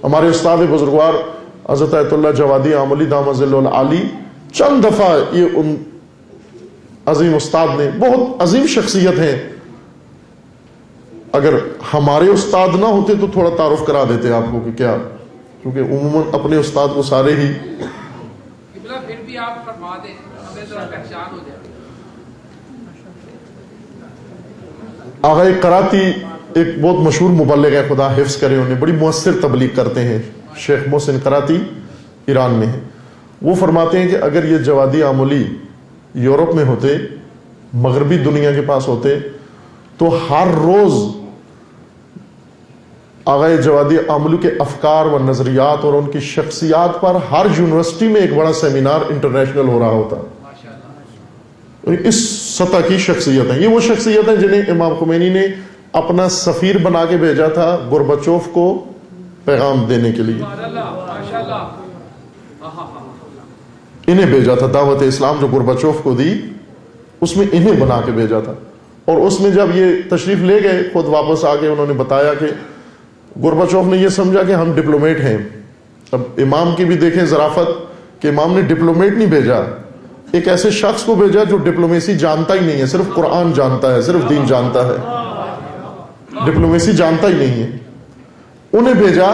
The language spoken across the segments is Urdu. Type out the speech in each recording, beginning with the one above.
ہمارے استاد بزرگوار حضرت آیت اللہ جوادی آملی دامت ظل العالی چند دفعہ یہ ان عظیم استاد نے، بہت عظیم شخصیت ہیں، اگر ہمارے استاد نہ ہوتے تو تھوڑا تعارف کرا دیتے آپ کو کہ کیا، کیونکہ عموماً اپنے استاد کو سارے ہی پھر بھی آپ فرما دیں ہمیں ذرا پہچان ہو جائے۔ آغا کراتی ایک بہت مشہور مبلغ ہے، خدا حفظ کرے، انہیں بڑی مؤثر تبلیغ کرتے ہیں، شیخ محسن کراتی ایران میں ہیں۔ وہ فرماتے ہیں کہ اگر یہ جوادی آملی یورپ میں ہوتے، مغربی دنیا کے پاس ہوتے، تو ہر روز آغا جوادی آملی کے افکار و نظریات اور ان کی شخصیات پر ہر یونیورسٹی میں ایک بڑا سیمینار انٹرنیشنل ہو رہا ہوتا۔ اس سطح کی شخصیت ہیں، یہ وہ شخصیت ہیں جنہیں امام خمینی نے اپنا سفیر بنا کے بھیجا تھا گورباچوف کو پیغام دینے کے لیے، انہیں بھیجا تھا، دعوت اسلام جو گورباچوف کو دی اس میں انہیں بنا کے بھیجا تھا۔ اور اس میں جب یہ تشریف لے گئے خود واپس آ کے انہوں نے بتایا کہ گورباچوف نے یہ سمجھا کہ ہم ڈپلومیٹ ہیں۔ اب امام کی بھی دیکھیں ظرافت کہ امام نے ڈپلومیٹ نہیں بھیجا، ایک ایسے شخص کو بھیجا جو ڈپلومیسی جانتا ہی نہیں ہے، صرف قرآن جانتا ہے، صرف دین جانتا ہے، ڈپلومیسی جانتا ہی نہیں ہے۔ انہیں بھیجا،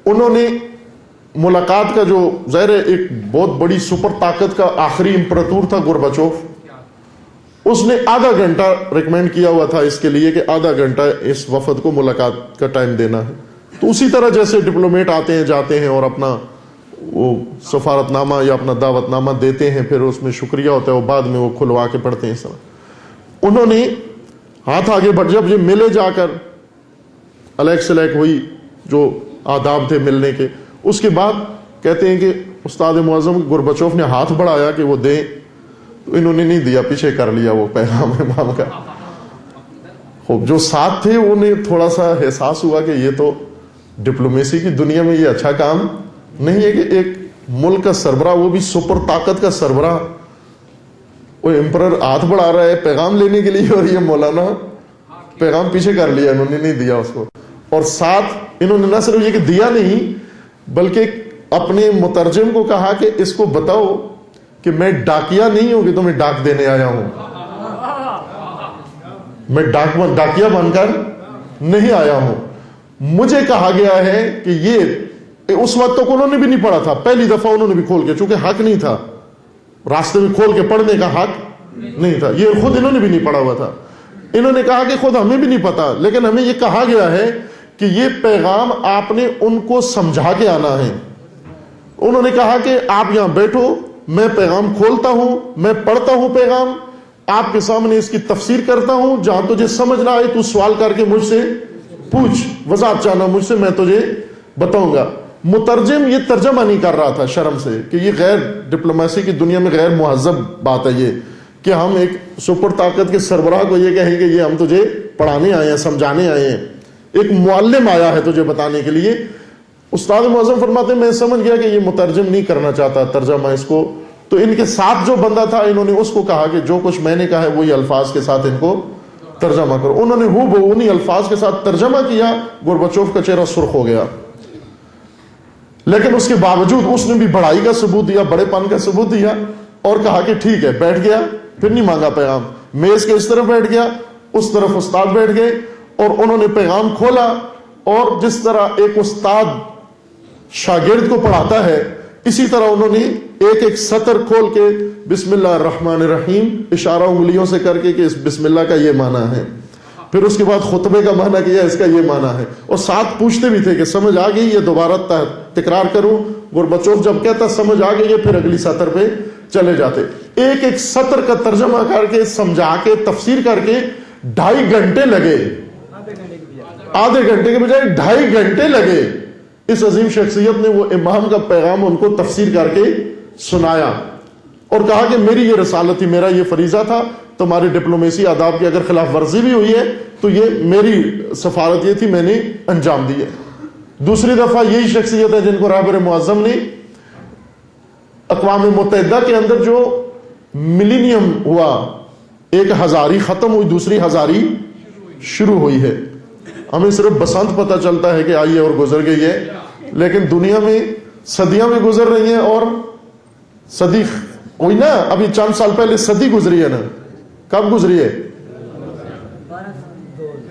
انہوں نے ملاقات کا جو ظاہر ہے ایک بہت بڑی سپر طاقت کا آخری امپراتور تھا گورباچوف، اس نے آدھا گھنٹہ ریکمینڈ کیا ہوا تھا اس کے لیے کہ آدھا گھنٹہ اس وفد کو ملاقات کا ٹائم دینا ہے۔ تو اسی طرح جیسے ڈپلومیٹ آتے ہیں جاتے ہیں اور اپنا وہ سفارت نامہ یا اپنا دعوت نامہ دیتے ہیں، پھر اس میں شکریہ ہوتا ہے، وہ بعد میں وہ کھلوا کے پڑھتے ہیں۔ اس طرح انہوں نے ہاتھ آگے بڑھ، جب یہ ملے جا کر الیک سلیک ہوئی جو آداب تھے ملنے کے، اس کے بعد کہتے ہیں کہ استاد معظم گورباچوف نے ہاتھ بڑھایا کہ وہ دیں، تو انہوں نے نہیں دیا، پیچھے کر لیا وہ پیغام امام کا۔ خوب جو ساتھ تھے انہیں تھوڑا سا احساس ہوا کہ یہ تو ڈپلومیسی کی دنیا میں یہ اچھا کام نہیں ہے کہ ایک ملک کا سربراہ، وہ بھی سپر طاقت کا سربراہ، وہ امپرر ہاتھ بڑھا رہا ہے پیغام لینے کے لیے، اور یہ مولانا پیغام پیچھے کر لیا، انہوں نے نہیں دیا اس کو۔ اور ساتھ انہوں نے نہ صرف یہ کہ دیا نہیں، بلکہ اپنے مترجم کو کہا کہ اس کو بتاؤ کہ میں ڈاکیا نہیں ہوں کہ تمہیں ڈاک دینے آیا ہوں، میں ڈاکیا بن کر نہیں آیا ہوں، مجھے کہا گیا ہے کہ یہ، اس وقت تک انہوں نے بھی نہیں پڑھا تھا، پہلی دفعہ انہوں نے بھی کھول کے، چونکہ حق نہیں تھا راستے میں کھول کے پڑھنے کا، حق نہیں تھا، یہ خود انہوں نے بھی نہیں پڑھا ہوا تھا۔ انہوں نے کہا کہ خود ہمیں بھی نہیں پتا، لیکن ہمیں یہ کہا گیا ہے کہ یہ پیغام آپ نے ان کو سمجھا کے آنا ہے۔ انہوں نے کہا کہ آپ یہاں بیٹھو، میں پیغام کھولتا ہوں، میں پڑھتا ہوں پیغام، آپ کے سامنے اس کی تفسیر کرتا ہوں، جہاں تجھے سمجھ نہ آئے تو سوال کر کے مجھ سے پوچھ، وضاحت چاہنا مجھ سے، میں تجھے بتاؤں گا۔ مترجم یہ ترجمہ نہیں کر رہا تھا شرم سے کہ یہ غیر ڈپلومیسی کی دنیا میں غیر مہذب بات ہے یہ کہ ہم ایک سپر طاقت کے سربراہ کو یہ کہیں کہ یہ ہم تجھے پڑھانے آئے ہیں، سمجھانے آئے ہیں، ایک معلم آیا ہے تجھے بتانے کے لیے۔ استاد معظم فرماتے ہیں میں سمجھ گیا کہ یہ مترجم نہیں کرنا چاہتا ترجمہ اس کو، تو ان کے ساتھ جو بندہ تھا انہوں نے اس کو کہا کہ جو کچھ میں نے کہا ہے وہی الفاظ کے ساتھ ان کو ترجمہ کرو۔ انہوں نے ہو بہو انہی الفاظ کے ساتھ ترجمہ کیا، گورباچوف کا چہرہ سرخ ہو گیا، لیکن اس کے باوجود اس نے بھی بڑائی کا ثبوت دیا، بڑے پن کا ثبوت دیا، اور کہا کہ ٹھیک ہے، بیٹھ گیا، پھر نہیں مانگا پیغام، میز کے اس طرف بیٹھ گیا، اس طرف استاد بیٹھ گئے، اور انہوں نے پیغام کھولا، اور جس طرح ایک استاد شاگرد کو پڑھاتا ہے اسی طرح انہوں نے ایک ایک سطر کھول کے بسم اللہ الرحمن الرحیم اشارہ انگلیوں سے کر کے کہ اس بسم اللہ کا یہ معنی ہے، پھر اس کے بعد خطبے کا معنی کیا اس کا یہ معنی ہے، اور ساتھ پوچھتے بھی تھے کہ سمجھ آ گئی، یہ دوبارہ تکرار کروں؟ گورباچوف جب کہتا سمجھ آ گئی ہے پھر اگلی سطر پہ چلے جاتے۔ ایک ایک سطر کا ترجمہ کر کے سمجھا کے تفسیر کر کے 2.5 گھنٹے لگے، آدھے گھنٹے کے بجائے 2.5 گھنٹے لگے۔ اس عظیم شخصیت نے وہ امام کا پیغام ان کو تفسیر کر کے سنایا اور کہا کہ میری یہ رسالت تھی، میرا یہ فریضہ تھا، تمہاری ڈپلومیسی آداب کی اگر خلاف ورزی بھی ہوئی ہے تو یہ میری سفارت یہ تھی، میں نے انجام دی ہے۔ دوسری دفعہ یہی شخصیت ہے جن کو رہبر معظم نے اقوام متحدہ کے اندر جو ملینیم ہوا، ایک ہزاری ختم ہوئی، دوسری ہزاری شروع ہوئی ہے، ہمیں صرف بسنت پتہ چلتا ہے کہ آئی ہے اور گزر گئی ہے، لیکن دنیا میں صدیاں بھی گزر رہی ہیں اور صدی کوئی نا ابھی چند سال پہلے صدی گزری ہے نا، کب گزری ہے؟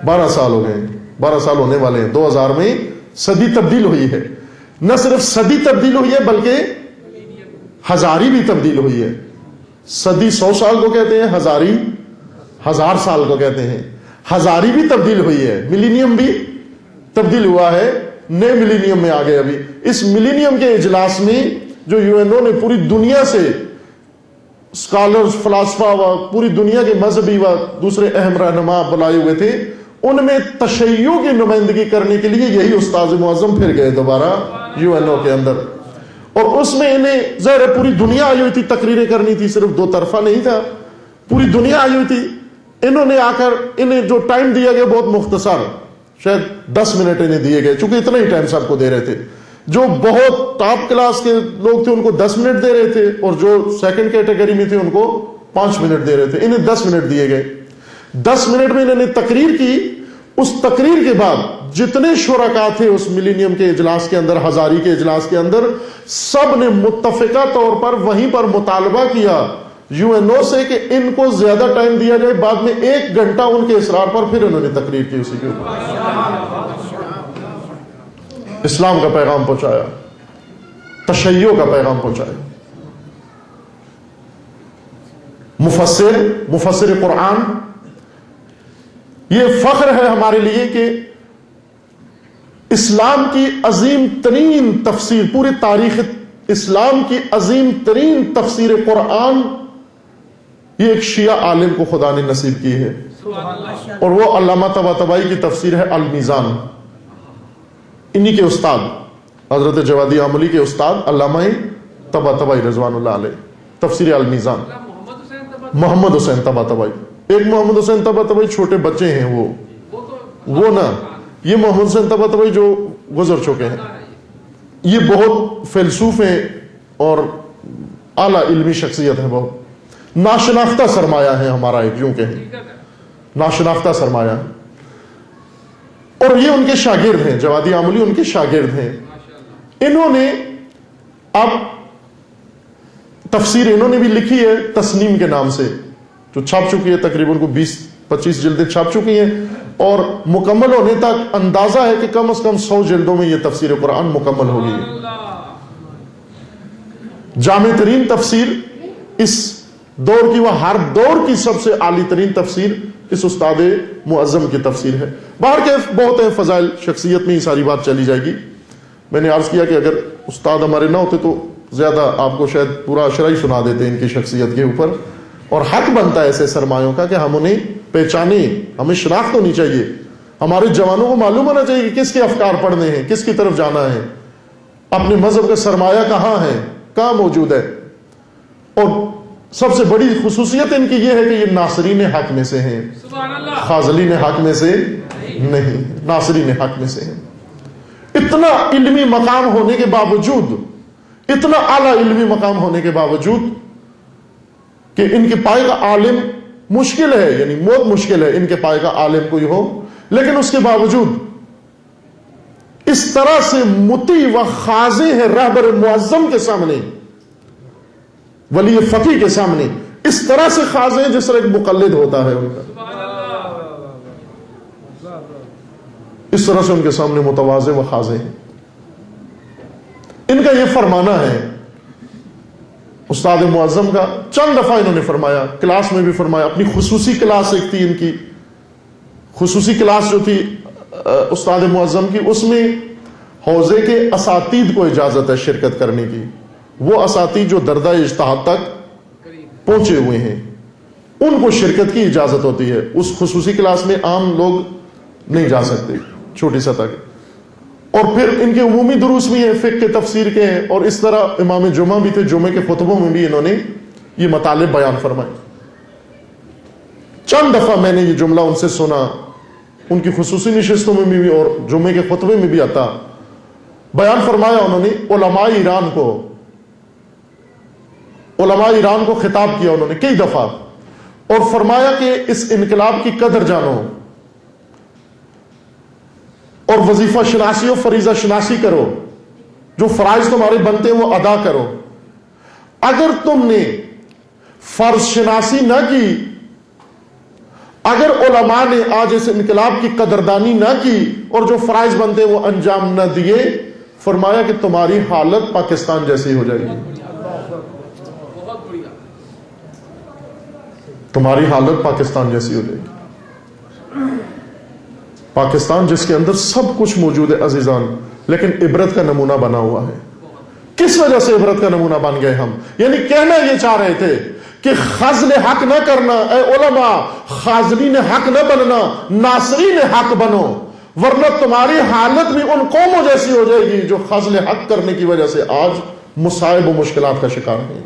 12 سال ہو گئے، 12 سال ہونے والے ہیں، 2000 میں صدی تبدیل ہوئی ہے۔ نہ صرف صدی تبدیل ہوئی ہے بلکہ ہزاری بھی تبدیل ہوئی ہے۔ صدی 100 سال کو کہتے ہیں، ہزاری 1000 سال کو کہتے ہیں، ہزاری بھی تبدیل ہوئی ہے، ملینیم بھی تبدیل ہوا ہے، نئے ملینیم میں آ گئے۔ ابھی اس ملینیم کے اجلاس میں جو یو این او نے پوری دنیا سے اسکالرز، فلاسفہ و پوری دنیا کے مذہبی و دوسرے اہم رہنما بلائے ہوئے تھے، ان میں تشیع کی نمائندگی کرنے کے لیے یہی استاذ معظم پھر گئے دوبارہ یو این او کے اندر، اور اس میں انہیں ظاہر پوری دنیا آئی ہوئی تھی، تقریریں کرنی تھی، صرف 2 طرفہ نہیں تھا، پوری دنیا آئی ہوئی تھی۔ انہوں نے آ کر انہیں جو ٹائم دیا گیا بہت مختصر، شاید 10 منٹ انہیں دیے گئے، چونکہ اتنا ہی ٹائم سب کو دے رہے تھے۔ جو بہت ٹاپ کلاس کے لوگ تھے ان کو 10 منٹ دے رہے تھے، اور جو سیکنڈ کیٹیگری میں تھے ان کو 5 منٹ دے رہے تھے، انہیں 10 منٹ دیے گئے۔ 10 منٹ میں انہوں نے تقریر کی۔ اس تقریر کے بعد جتنے شرکاء تھے اس ملینیم کے اجلاس کے اندر، ہزاری کے اجلاس کے اندر، سب نے متفقہ طور پر وہیں پر مطالبہ کیا یو این او سے کہ ان کو زیادہ ٹائم دیا جائے۔ بعد میں 1 گھنٹہ ان کے اصرار پر پھر انہوں نے تقریر کی اسی کے اوپر، اسلام کا پیغام پہنچایا، تشیع کا پیغام پہنچایا۔ مفسر قرآن، یہ فخر ہے ہمارے لیے کہ اسلام کی عظیم ترین تفسیر، پوری تاریخ اسلام کی عظیم ترین تفسیر قرآن، یہ ایک شیعہ عالم کو خدا نے نصیب کی ہے، اور وہ علامہ طباطبائی کی تفسیر ہے المیزان۔ انہی کے استاد حضرت جوادی آملی کے استاد علامہ طباطبائی رضوان اللہ علیہ، تفسیر المیزان۔ محمد حسین طباطبائی، ایک محمد حسین طباطبائی چھوٹے بچے ہیں وہ نا، یہ محمد حسین طباطبائی جو گزر چکے ہیں، یہ بہت فیلسوف ہیں اور اعلیٰ علمی شخصیت ہے، بہت ناشناختہ سرمایہ ہے ہمارا، ایک یوں کہیں ناشناختہ سرمایہ، اور یہ ان کے شاگرد ہیں، جوادی آملی ان کے شاگرد ہیں۔ انہوں نے اب تفسیر انہوں نے بھی لکھی ہے تسنیم کے نام سے، جو چھپ چکی ہے، تقریباً کو 20-25 جلدیں چھپ چکی ہیں، اور مکمل ہونے تک اندازہ ہے کہ کم از کم 100 جلدوں میں یہ تفسیر قرآن مکمل ہوگی۔ جامع ترین تفسیر اس دور کی، وہ ہر دور کی سب سے عالی ترین تفسیر اس استاد معظم کی تفسیر ہے۔ باہر کے بہت ہیں فضائل، شخصیت میں یہ ساری بات چلی جائے گی۔ میں نے عرض کیا کہ اگر استاد ہمارے نہ ہوتے تو زیادہ آپ کو شاید پورا اشرا ہی سنا دیتے ان کی شخصیت کے اوپر، اور حق بنتا ہے ایسے سرمایوں کا کہ ہم انہیں پہچانیں، ہمیں شناخت ہونی چاہیے، ہمارے جوانوں کو معلوم ہونا چاہیے کہ کس کے افکار پڑھنے ہیں، کس کی طرف جانا ہے، اپنے مذہب کا سرمایہ کہاں ہے، کہاں موجود ہے۔ اور سب سے بڑی خصوصیت ان کی یہ ہے کہ یہ ناصرین حق میں سے ہیں، خاذلین حق میں سے نہیں، ناصرین حق میں سے ہیں۔ اتنا علمی مقام ہونے کے باوجود، اتنا اعلیٰ علمی مقام ہونے کے باوجود کہ ان کے پائے کا عالم مشکل ہے، یعنی بہت مشکل ہے ان کے پائے کا عالم کوئی ہو، لیکن اس کے باوجود اس طرح سے مطیع و خاضع ہے رہبر معظم کے سامنے، ولی فقیہ کے سامنے، اس طرح سے خاضع ہیں جس طرح ایک مقلد ہوتا ہے ان کا، اس طرح سے ان کے سامنے متواضع و خاضع ہیں۔ ان کا یہ فرمانا ہے استاد معظم کا، چند دفعہ انہوں نے فرمایا، کلاس میں بھی فرمایا، اپنی خصوصی کلاس ایک تھی ان کی، خصوصی کلاس جو تھی استاد معظم کی، اس میں حوزے کے اساتید کو اجازت ہے شرکت کرنے کی، وہ اساتید جو دردہ اجتہاد تک پہنچے ہوئے ہیں ان کو شرکت کی اجازت ہوتی ہے۔ اس خصوصی کلاس میں عام لوگ نہیں جا سکتے، چھوٹی سطح کے۔ اور پھر ان کے عمومی دروس بھی ہیں، فقہ کے، تفسیر کے ہیں، اور اس طرح امام جمعہ بھی تھے، جمعے کے خطبوں میں بھی انہوں نے یہ مطالب بیان فرمائے۔ چند دفعہ میں نے یہ جملہ ان سے سنا، ان کی خصوصی نشستوں میں بھی اور جمعے کے خطبے میں بھی آتا، بیان فرمایا انہوں نے علماء ایران کو خطاب کیا انہوں نے کئی دفعہ، اور فرمایا کہ اس انقلاب کی قدر جانو، اور وظیفہ شناسی اور فریضہ شناسی کرو، جو فرائض تمہارے بنتے ہیں وہ ادا کرو۔ اگر تم نے فرض شناسی نہ کی، اگر علماء نے آج اس انقلاب کی قدردانی نہ کی اور جو فرائض بنتے ہیں وہ انجام نہ دیے، فرمایا کہ تمہاری حالت پاکستان جیسی ہو جائے گی، بہت بڑھیا۔ تمہاری حالت پاکستان جیسی ہو جائے گی۔ پاکستان جس کے اندر سب کچھ موجود ہے عزیزان، لیکن عبرت کا نمونہ بنا ہوا ہے۔ کس وجہ سے عبرت کا نمونہ بن گئے ہم؟ یعنی کہنا یہ چاہ رہے تھے کہ خزل حق نہ کرنا، اے علماء خازنین حق نہ بننا، ناصرین حق بنو، ورنہ تمہاری حالت بھی ان قوموں جیسی ہو جائے گی جو خزل حق کرنے کی وجہ سے آج مصائب و مشکلات کا شکار ہیں۔